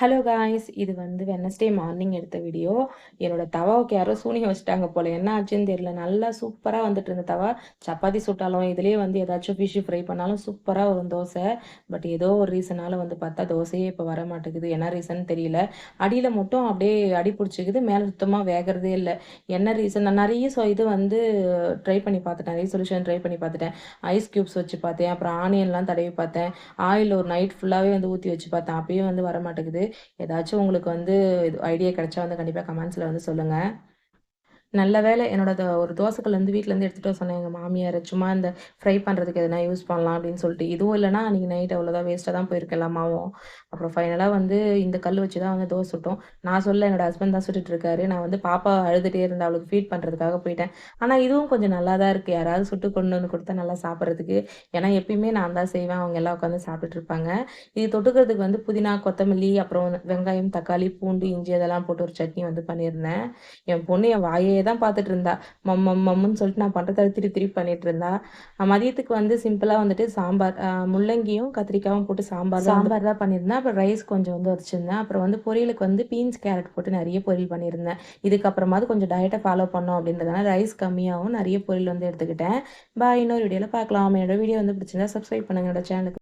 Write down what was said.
Hello guys, இது வந்து Wednesday morning எடுத்த வீடியோ. என்னோட தவாவுக்கு யாரோ சூனியம் வச்சுட்டாங்க போல. என்ன ஆச்சுன்னு தெரியல. நல்லா சூப்பரா வந்துட்டு இருந்த தவா. சப்பாத்தி சுட்டாலும் இதுலயே வந்து ஏதாச்சும் ஃபிஷ் ஃப்ரை பண்ணாலும் சூப்பரா வரும் தோசை. பட் ஏதோ ஒரு ரீசனால வந்து பார்த்தா தோசையே இப்போ வர மாட்டேங்குது. என்ன ரீசன் தெரியல. அடியில மட்டும் அப்படியே அடி பிடிச்சிக்குது, மேல சுத்தமா வேகறதே இல்லை. என்ன ரீசன்? நான் நிறைய இது வந்து ட்ரை பண்ணி பார்த்துட்டேன். நிறைய சொல்யூஷன் ட்ரை பண்ணி பார்த்துட்டேன். ஐஸ் கியூப்ஸ் வச்சு பார்த்தேன், அப்புறம் ஆனியன்லாம் தடவி பார்த்தேன், ஆயில் ஒரு நைட் ஃபுல்லாவே வந்து ஊற்றி வச்சு பார்த்தேன். அப்பயும் வந்து வர மாட்டேங்குது. ஏதாச்சும் உங்களுக்கு வந்து ஐடியா கிடைச்சா வந்து கண்டிப்பாக கமெண்ட்ஸில் வந்து சொல்லுங்கள். நல்ல வேளை என்னோட ஒரு தோசைக்கல் வந்து வீட்டிலேருந்து எடுத்துகிட்டு வர சொன்னேன் எங்கள் மாமியார். சும்மா இந்த ஃப்ரை பண்ணுறதுக்கு எதனா யூஸ் பண்ணலாம் அப்படின்னு சொல்லிட்டு. இதுவும் இல்லைனா அன்றைக்கி நைட் அவ்வளோதான், வேஸ்ட்டாக தான் போயிருக்கு எல்லாமாவும். அப்புறம் ஃபைனலாக வந்து இந்த கல் வச்சு தான் வந்து தோசை சுட்டோம். நான் சொல்ல, என்னோட ஹஸ்பண்ட் தான் சுட்டுட்டு இருக்காரு. நான் வந்து பாப்பா அழுதுகிட்டே இருந்தா, அவளுக்கு ஃபீட் பண்ணுறதுக்காக போயிட்டேன். ஆனால் இதுவும் கொஞ்சம் நல்லா தான் இருக்குது. யாராவது சுட்டு கொண்டு வந்து கொடுத்தா நல்லா சாப்பிட்றதுக்கு. ஏன்னா எப்பயுமே நான் தான் செய்வேன், அவங்க எல்லாம் உட்காந்து சாப்பிட்டுட்டு இருப்பாங்க. இது தொட்டுக்கிறதுக்கு வந்து புதினா, கொத்தமல்லி, அப்புறம் வெங்காயம், தக்காளி, பூண்டு, இஞ்சி அதெல்லாம் போட்டு ஒரு சட்னி வந்து பண்ணியிருந்தேன். என் பொண்ணு என் வாயே தான் பார்த்துட்டு இருந்தா. மம்முன்னு சொல்லிட்டு நான் பண்ணுறத திருப்பி திருப்பி பண்ணிட்டு இருந்தா. மதியத்துக்கு வந்து சிம்பிளாக வந்துட்டு சாம்பார், முள்ளங்கியும் கத்திரிக்காயும் போட்டு சாம்பார் தான் பண்ணியிருந்தேன். அப்புறம் ரைஸ் கொஞ்சம் வந்து வச்சுருந்தேன். அப்புறம் வந்து பொரியலுக்கு வந்து பீன்ஸ் கேரட் போட்டு நிறைய பொரியல் பண்ணியிருந்தேன். இதுக்கப்புறமாவது கொஞ்சம் டயட்டை ஃபாலோ பண்ணோம் அப்படின்றதுனால ரைஸ் கம்மியாகவும் நிறைய பொரியல் வந்து எடுத்துக்கிட்டேன். பாய், இன்னொரு வீடியோவில் பார்க்கலாம். என்னோட வீடியோ வந்து பிடிச்சிருந்தா சப்ஸ்கிரைப் பண்ணுங்க என்னோட சேனலுக்கு.